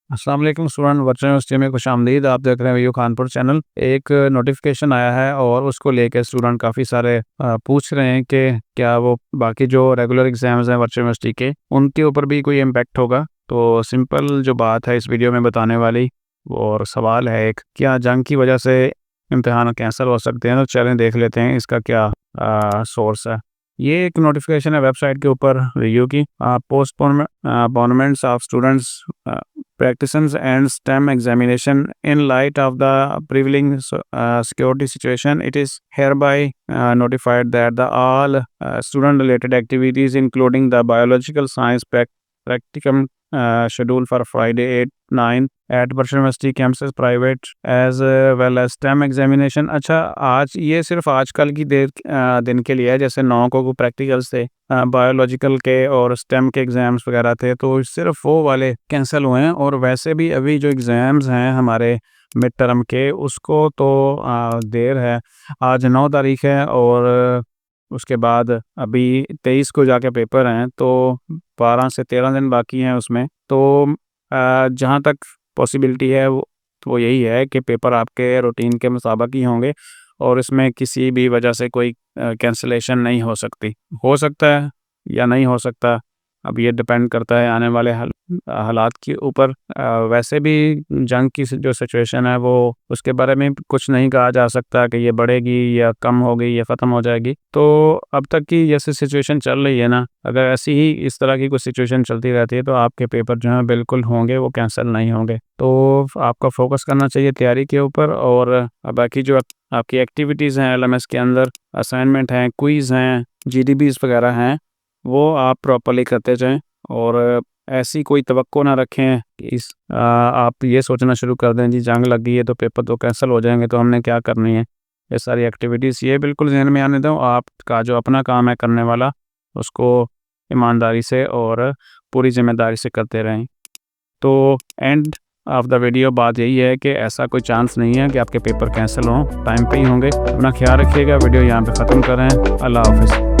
अस्सलाम वालेकुम student, virtual university में खुशामदीद। आप देख रहे हैं वीयू खानपुर चैनल। एक नोटिफिकेशन आया है और उसको लेकर स्टूडेंट काफ़ी सारे पूछ रहे हैं कि क्या वो बाकी जो रेगुलर एग्ज़ाम्स हैं वर्चुअल यूनिवर्सिटी के, उनके ऊपर भी कोई इम्पैक्ट होगा। तो सिंपल जो बात है इस वीडियो में बताने वाली, और सवाल है एक, क्या जंग की वजह से इम्तिहान कैंसिल हो सकते हैं। तो चलें देख लेते हैं इसका क्या सोर्स है। ये एक नोटिफिकेशन है वेबसाइट के ऊपर रिव्यू की। Postponements of students practices and STEM examination in light of the prevailing security situation. It is hereby notified that the all student related activities including the biological science practicum scheduled for Friday 8-9 at Virtual University campuses private as well as STEM examination। अच्छा, आज ये सिर्फ आजकल की दिन के लिए है। जैसे 9 को प्रैक्टिकल्स थे, बायोलॉजिकल के और स्टेम के एग्ज़ाम्स वगैरह थे, तो सिर्फ वो वाले कैंसिल हुए हैं। और वैसे भी अभी जो एग्ज़ाम्स हैं हमारे मिड टर्म के, उसको तो देर है। आज 9 तारीख है और उसके बाद अभी 23 को जाके पेपर हैं, तो 12 से 13 दिन बाकी हैं उसमें। तो जहाँ तक पॉसिबिलिटी है वो यही है कि पेपर आपके रूटीन के मुताबिक ही होंगे और इसमें किसी भी वजह से कोई कैंसिलेशन नहीं हो सकती। हो सकता है या नहीं हो सकता, अब ये डिपेंड करता है आने वाले हालात के ऊपर। वैसे भी जंग की जो सिचुएशन है वो, उसके बारे में कुछ नहीं कहा जा सकता कि ये बढ़ेगी या कम होगी या ख़त्म हो जाएगी। तो अब तक की जैसे सिचुएशन चल रही है ना, अगर ऐसी ही इस तरह की कोई सिचुएशन चलती रहती है तो आपके पेपर जो हैं बिल्कुल होंगे, वो कैंसिल नहीं होंगे। तो आपका फोकस करना चाहिए तैयारी के ऊपर। और बाकी जो आपकी एक्टिविटीज़ हैं एलएमएस के अंदर, असाइनमेंट हैं, क्विज़ हैं, जीडीबीज़ वगैरह हैं, वो आप प्रॉपर्ली करते जाएं। और ऐसी कोई तवक्को ना रखें कि आप ये सोचना शुरू कर दें जी जंग लग गई है तो पेपर तो कैंसिल हो जाएंगे, तो हमने क्या करनी है। ये सारी एक्टिविटीज़ ये बिल्कुल ज़हन में आने दो। आपका जो अपना काम है करने वाला, उसको ईमानदारी से और पूरी जिम्मेदारी से करते रहें। तो एंड ऑफ द वीडियो बात यही है कि ऐसा कोई चांस नहीं है कि आपके पेपर कैंसिल हों, टाइम पे ही होंगे। अपना ख्याल रखिएगा। वीडियो यहाँ पे ख़त्म कर रहे हैं। अल्लाह हाफ़िज़।